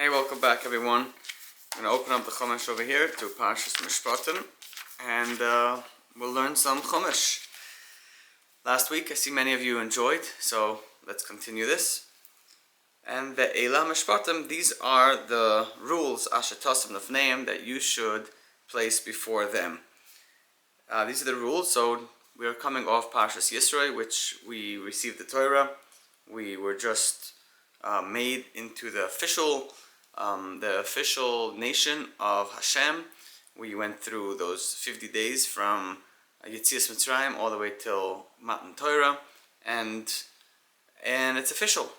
Hey, welcome back everyone. I'm going to open up the Chumash over here to Pasuk Mishpatim and we'll learn some Chumash. Last week I see many of you enjoyed, so let's continue this. And the Eila Mishpatim, these are the rules, Asher Tasim Lefneim, that you should place before them. These are the rules, so we are coming off Parshas Yisro, which we received the Torah. We were just made into the official nation of Hashem. We went through those 50 days from Yetzias Mitzrayim all the way till Matan Torah, and it's official.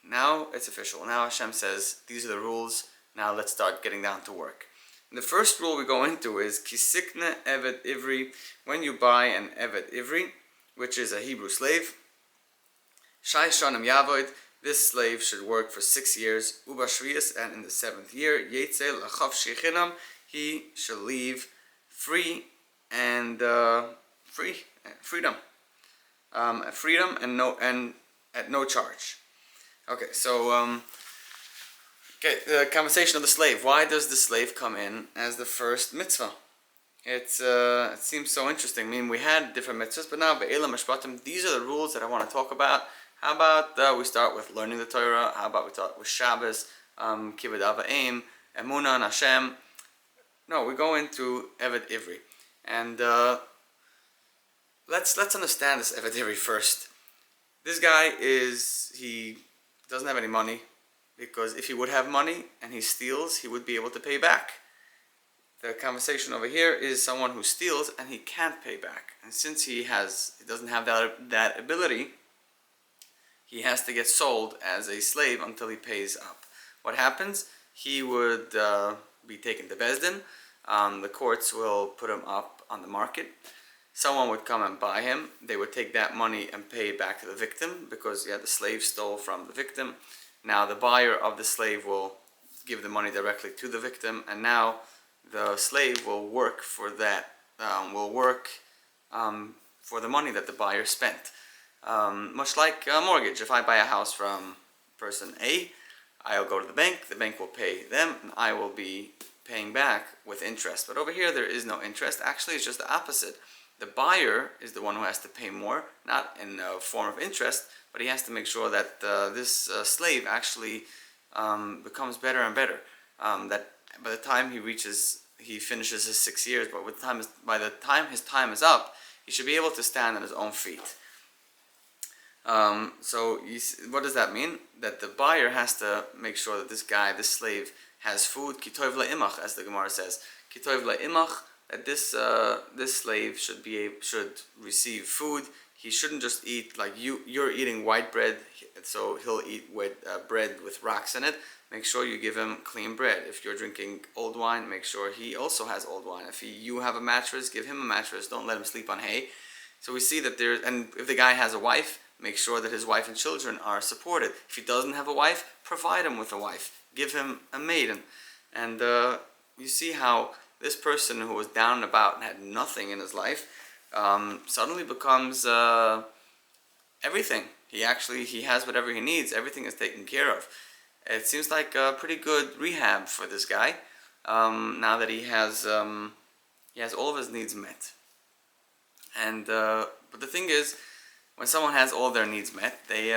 Now it's official. Now Hashem says, these are the rules, now let's start getting down to work. And the first rule we go into is Kisikne Evet Ivri, when you buy an Evet Ivri, which is a Hebrew slave, Shai Shanim Yavoid, this slave should work for 6 years, Uba Shvius, and in the 7th year, Yetzel Lachav Shechinam, he shall leave free and freedom and at no charge. Okay, so the conversation of the slave. Why does the slave come in as the first mitzvah? It seems so interesting. I mean, we had different mitzvahs, but now Be'ela Mishpatim, these are the rules that I want to talk about. How about we start with learning the Torah? How about we start with Shabbos, Kibbud Avayim, Emunah and Hashem? No, we go into Evet Ivri, and let's understand this Evet Ivri first. This guy he doesn't have any money, because if he would have money and he steals, he would be able to pay back. The conversation over here is someone who steals and he can't pay back, and since he doesn't have that ability, he has to get sold as a slave until he pays up. What happens? He would be taken to Bezdin. The courts will put him up on the market. Someone would come and buy him. They would take that money and pay back to the victim, because the slave stole from the victim. Now the buyer of the slave will give the money directly to the victim, and now the slave will work for that. For the money that the buyer spent. Much like a mortgage. If I buy a house from person A, I'll go to the bank will pay them, and I will be paying back with interest. But over here there is no interest. Actually, it's just the opposite. The buyer is the one who has to pay more, not in the form of interest, but he has to make sure that this slave actually becomes better and better. That by the time he finishes his 6 years, but by the time his time is up, he should be able to stand on his own feet. What does that mean? That the buyer has to make sure that this slave has food. Kitov la'imach, as the Gemara says. Kitov la'imach, that this slave should receive food. He shouldn't just eat like you're eating white bread, so he'll eat bread with rocks in it. Make sure you give him clean bread. If you're drinking old wine, make sure he also has old wine. If you have a mattress, give him a mattress. Don't let him sleep on hay. So we see that and if the guy has a wife, make sure that his wife and children are supported. If he doesn't have a wife, provide him with a wife. Give him a maiden. And you see how this person who was down and about and had nothing in his life suddenly becomes everything. He has whatever he needs. Everything is taken care of. It seems like a pretty good rehab for this guy now that he has all of his needs met. And but the thing is, when someone has all their needs met, they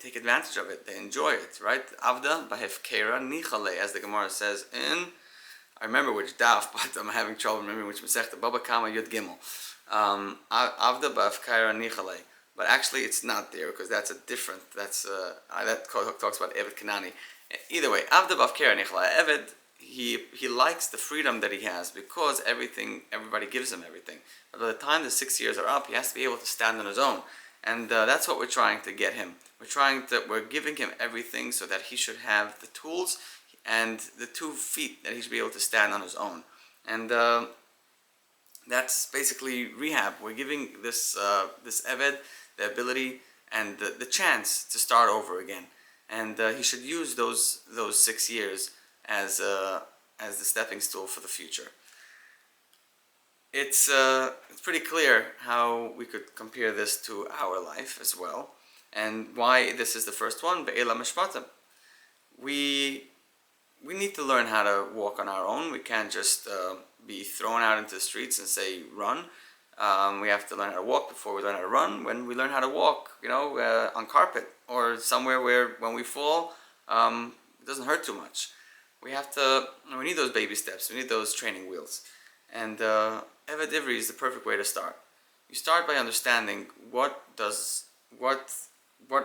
take advantage of it. They enjoy it, right? Avda b'hefkera nichale, as the Gemara says I remember which daf, but I'm having trouble remembering which Masechta. Baba Kama Yud Gimel. Avda b'hefkera nichale. But actually, it's not there, because that's a different. That talks about Evet Kanani. Either way, Avda b'hefkera nichale. Evet, he likes the freedom that he has, because everybody gives him everything. But by the time the 6 years are up, he has to be able to stand on his own, and that's what we're trying to get him. We're giving him everything so that he should have the tools and the 2 feet that he should be able to stand on his own, and that's basically rehab. We're giving this Eved the ability and the chance to start over again, and he should use those 6 years as the stepping stool for the future. It's pretty clear how we could compare this to our life as well, and why this is the first one, Be'ela Mishpatim. We need to learn how to walk on our own. We can't just be thrown out into the streets and say run. We have to learn how to walk before we learn how to run. When we learn how to walk, on carpet or somewhere where when we fall, it doesn't hurt too much. We need those baby steps. We need those training wheels. And Evet Ivri is the perfect way to start. You start by understanding what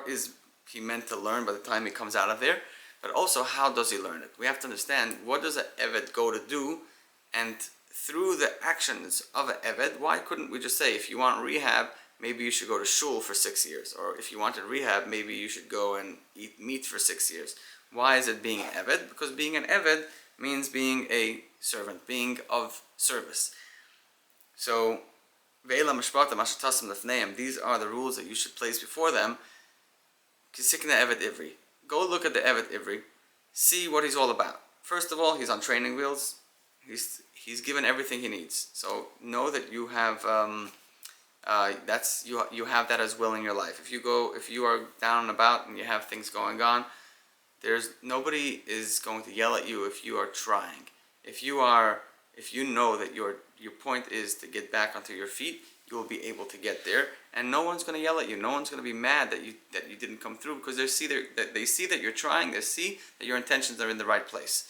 is he meant to learn by the time he comes out of there, but also how does he learn it. We have to understand what does an Evet go to do, and through the actions of an Evet, why couldn't we just say, if you want rehab, maybe you should go to shul for 6 years, or if you wanted rehab, maybe you should go and eat meat for 6 years. Why is it being an Evet? Because being an Evet means being a servant, being of service. So, Ve'ela Mishpatim asher tasim lefneim, these are the rules that you should place before them. Kisikna Evet Ivri. Go look at the Evet Ivri, see what he's all about. First of all, he's on training wheels. He's given everything he needs. So know that you have you have that as well in your life. If you are down and about and you have things going on, nobody is going to yell at you if you are trying. If you know that your point is to get back onto your feet, you will be able to get there, and no one's going to yell at you. No one's going to be mad that you didn't come through, because they see that you're trying. They see that your intentions are in the right place,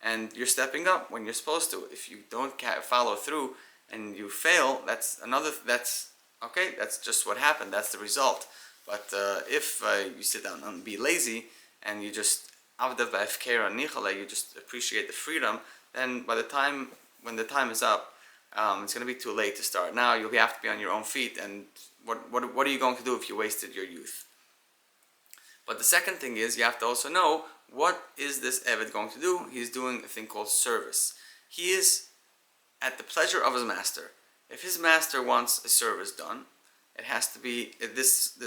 and you're stepping up when you're supposed to. If you don't follow through and you fail, that's okay. That's just what happened. That's the result. But if you sit down and be lazy and you just you just appreciate the freedom, then when the time is up, it's going to be too late to start. Now you'll have to be on your own feet, and what are you going to do if you wasted your youth? But the second thing is, you have to also know, what is this Evet going to do? He's doing a thing called service. He is at the pleasure of his master. If his master wants a service done, it has to be this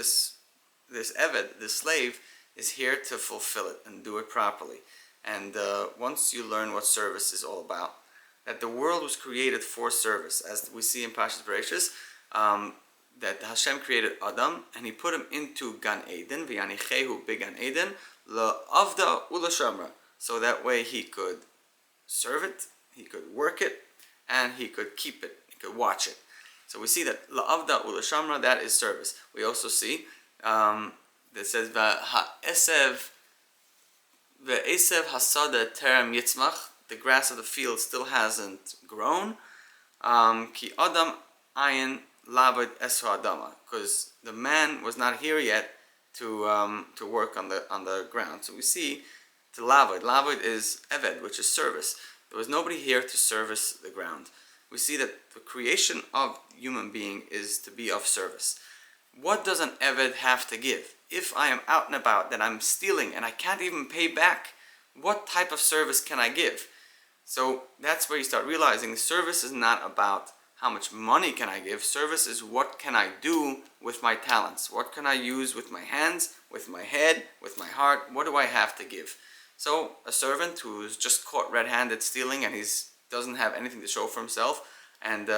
Evet, this slave, is here to fulfill it and do it properly. And once you learn what service is all about, that the world was created for service, as we see in Pashas Bereshis, that Hashem created Adam and he put him into Gan Eden, v'yanichehu began Eden, la'avda u'lashamra, so that way he could serve it, he could work it, and he could keep it, he could watch it. So we see that la'avda u'lashamra, that is service. We also see that says v'esev hasada terem yitzmach, the grass of the field still hasn't grown. Ki adam ayin labed esra adama, because the man was not here yet to work on the ground. So we see to labed. Labed is eved, which is service. There was nobody here to service the ground. We see that the creation of human being is to be of service. What does an eved have to give? If I am out and about, that I'm stealing and I can't even pay back, what type of service can I give? So that's where you start realizing service is not about how much money can I give. Service is what can I do with my talents? What can I use with my hands, with my head, with my heart? What do I have to give? So a servant who's just caught red-handed stealing and he doesn't have anything to show for himself, and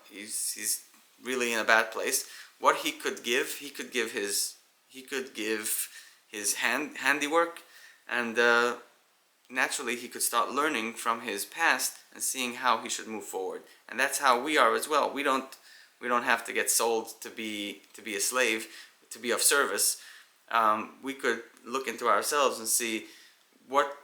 he's really in a bad place. What he could give his handiwork, and naturally he could start learning from his past and seeing how he should move forward. And that's how we are as well. We don't have to get sold to be a slave, to be of service. We could look into ourselves and see what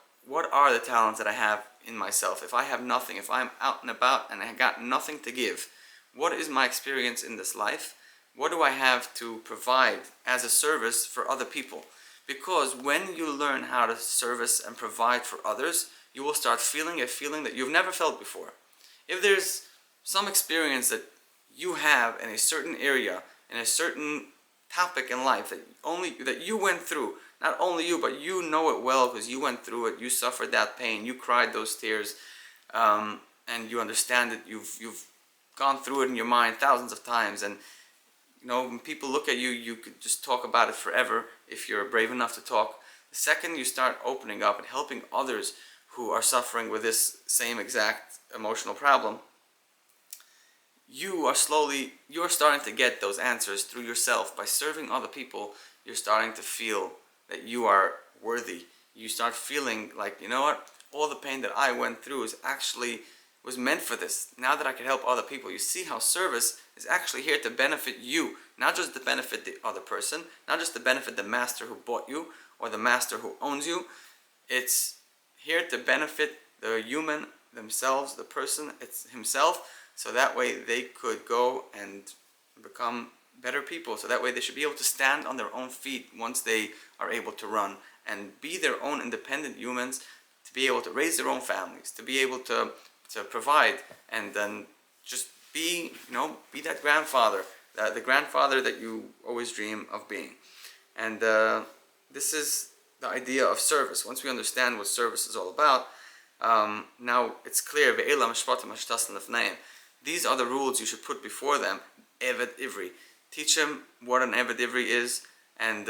are the talents that I have in myself. If I have nothing, if I'm out and about and I got nothing to give, what is my experience in this life? What do I have to provide as a service for other people? Because when you learn how to service and provide for others, you will start feeling a feeling that you've never felt before. If there's some experience that you have in a certain area, in a certain topic in life that you went through, not only you, but you know it well because you went through it, you suffered that pain, you cried those tears, and you understand it, you've gone through it in your mind thousands of times, and when people look at you, you could just talk about it forever if you're brave enough to talk. The second you start opening up and helping others who are suffering with this same exact emotional problem, you are starting to get those answers through yourself. By serving other people, you're starting to feel that you are worthy. You start feeling like, you know what, all the pain that I went through was meant for this. Now that I can help other people, you see how service is actually here to benefit you, not just to benefit the other person, not just to benefit the master who bought you or the master who owns you. It's here to benefit the human themselves, the person it's himself, so that way they could go and become better people. So that way they should be able to stand on their own feet once they are able to run and be their own independent humans, to be able to raise their own families, to be able to provide, and then just be that grandfather, the grandfather that you always dream of being. And this is the idea of service. Once we understand what service is all about, now it's clear. Mishpatim. These are the rules you should put before them. Eved Ivri. Teach them what an Eved Ivri is, and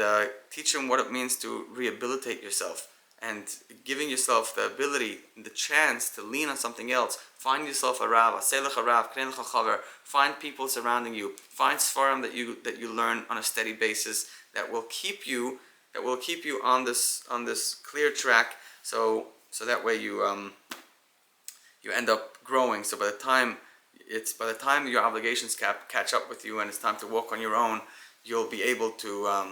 teach them what it means to rehabilitate yourself, and giving yourself the ability, the chance to lean on something else. Find yourself a Rav, a Rav, find people surrounding you. Find Sfarim that you learn on a steady basis that will keep you on this clear track. So that way you end up growing. So by the time your obligations catch up with you and it's time to walk on your own, you'll be able to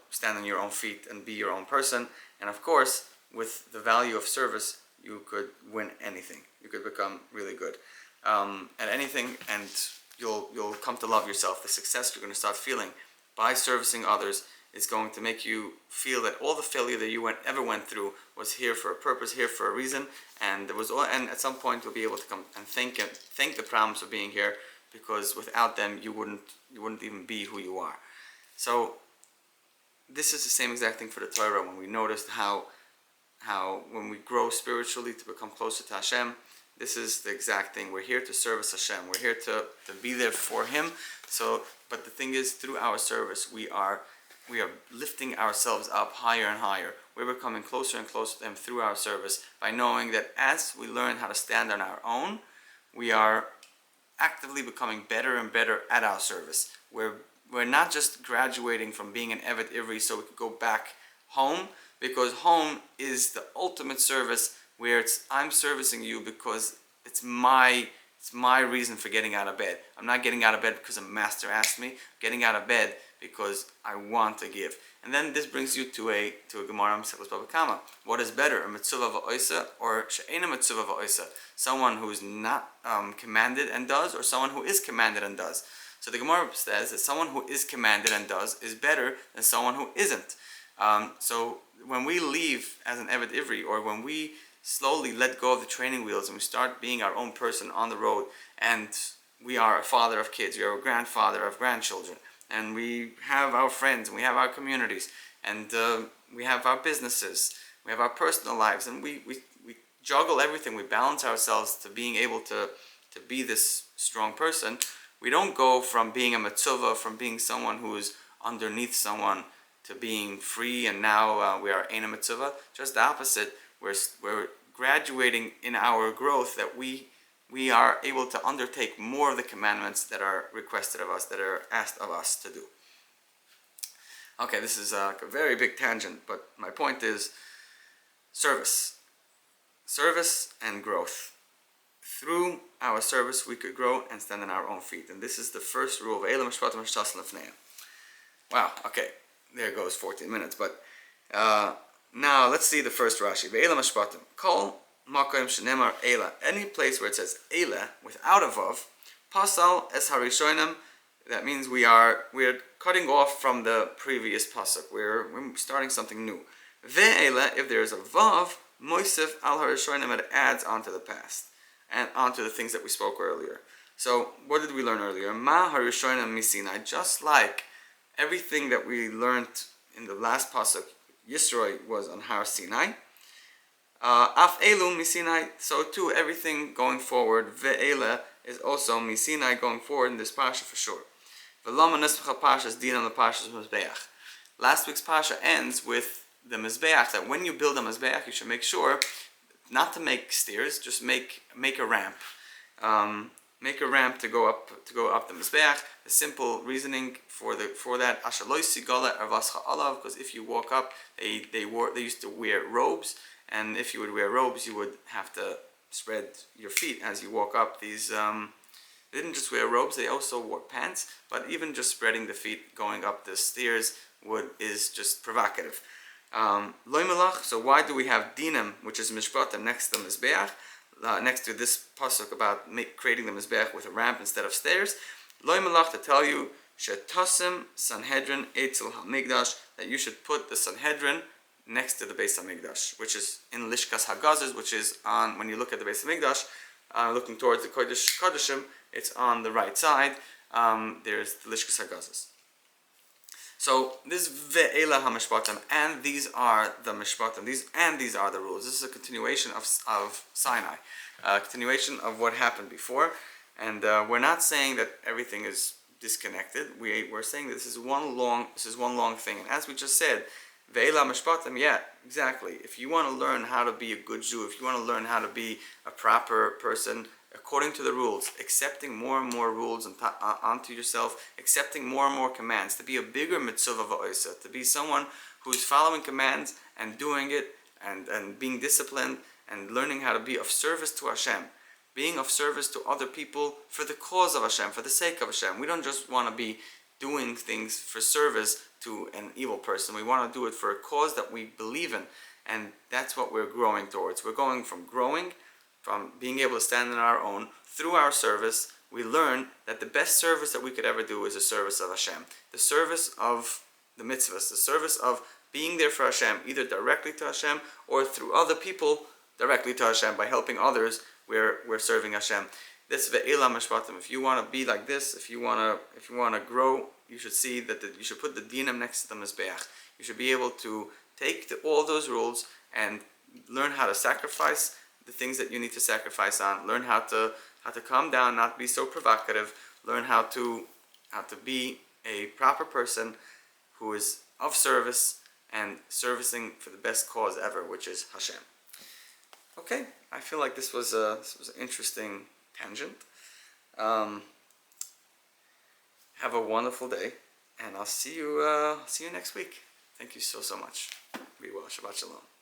stand on your own feet and be your own person. And of course, with the value of service, you could win anything. You could become really good at anything, and you'll come to love yourself. The success you're going to start feeling by servicing others is going to make you feel that all the failure that you ever went through was here for a purpose, here for a reason, and and at some point you'll be able to come and thank the promise of being here, because without them you wouldn't even be who you are. So this is the same exact thing for the Torah. When we noticed how when we grow spiritually to become closer to Hashem, this is the exact thing. We're here to service Hashem. We're here to be there for Him. But the thing is, through our service, we are lifting ourselves up higher and higher. We're becoming closer and closer to Him through our service, by knowing that as we learn how to stand on our own, we are actively becoming better and better at our service. We're not just graduating from being an Eved Ivri so we could go back home, because home is the ultimate service, where I'm servicing you because it's my reason for getting out of bed. I'm not getting out of bed because a master asked me. I'm getting out of bed because I want to give. And then this brings you to a Gemara Masechtas Bava Kama. What is better, a mitzvah va'oisa or she'ena mitzvah va'oisa? Someone who is not commanded and does, or someone who is commanded and does? So the Gemara says that someone who is commanded and does is better than someone who isn't. So when we leave as an Eved Ivri, or when we slowly let go of the training wheels and we start being our own person on the road, and we are a father of kids, we are a grandfather of grandchildren, and we have our friends, and we have our communities, and we have our businesses, we have our personal lives, and we juggle everything. We balance ourselves to being able to be this strong person. We don't go from being a mitzvah, from being someone who is underneath someone, to being free, and now we are ein mitzvah. Just the opposite. We're graduating in our growth, that we are able to undertake more of the commandments that are requested of us, that are asked of us to do. Okay, this is a very big tangent, but my point is service and growth. Through our service, we could grow and stand on our own feet, and this is the first rule of Eila Mishpatim Mishtas Lefneim. Wow. Okay, there goes 14 minutes, but. Now let's see the first Rashi. Ve'ela mishpatim. Kol makom shenemar ela. Any place where it says ela without a vav, pasal es harishonim. That means we are cutting off from the previous pasuk. We're starting something new. Ve'ela, if there is a vav, moisef al harishonim, it adds onto the past and onto the things that we spoke earlier. So what did we learn earlier? Ma harishonim misinai. Just like everything that we learned in the last pasuk, Yisroi was on Har Sinai. Af elu misinai. So too, everything going forward, ve'ela is also misinai, going forward in this pasha for sure. V'lama nespacha pasha is din on the pasha's mizbeach. Last week's pasha ends with the mizbeach, that when you build a mizbeach, you should make sure not to make stairs, just make a ramp. make a ramp to go up the mizbeach. The simple reasoning for that, because if you walk up, they used to wear robes, and if you would wear robes, you would have to spread your feet as you walk up. These they didn't just wear robes; they also wore pants. But even just spreading the feet going up the stairs is just provocative. Loy melach. So why do we have dinim, which is mishpatim, next to the mizbeach? Next to this pasuk about creating the mizbeach with a ramp instead of stairs. Loy melach, to tell you shetasim Sanhedrin etzel hamigdash, that you should put the Sanhedrin next to the Beis Hamikdash, which is in Lishkas Hagazes, which is on, when you look at the Beis Hamikdash, looking towards the Kodesh Kodeshim, it's on the right side. There's the Lishkas Hagazes. So this ve'ela hamishpatim, and these are the mishpatim. These are the rules. This is a continuation of Sinai, a continuation of what happened before, and we're not saying that everything is disconnected. We're saying that this is one long thing. And as we just said, ve'ela mishpatim. Yeah, exactly. If you want to learn how to be a good Jew, if you want to learn how to be a proper person, according to the rules, accepting more and more rules onto yourself, accepting more and more commands, to be a bigger mitzvah va'osa, to be someone who's following commands and doing it and being disciplined and learning how to be of service to Hashem, being of service to other people for the cause of Hashem, for the sake of Hashem. We don't just want to be doing things for service to an evil person. We want to do it for a cause that we believe in, and that's what we're growing towards. We're going from being able to stand on our own. Through our service, we learn that the best service that we could ever do is the service of Hashem. The service of the mitzvahs, the service of being there for Hashem, either directly to Hashem or through other people directly to Hashem. By helping others, we're serving Hashem. This ve'ela mishpatim. If you want to be like this, if you want to grow, you should see that you should put the dinim next to the mizbeach. You should be able to take all those rules and learn how to sacrifice the things that you need to sacrifice on. Learn how to calm down, not be so provocative. Learn how to be a proper person who is of service and servicing for the best cause ever, which is Hashem. Okay, I feel like this was an interesting tangent. Have a wonderful day, and I'll see you next week. Thank you so much. Be well. Shabbat Shalom.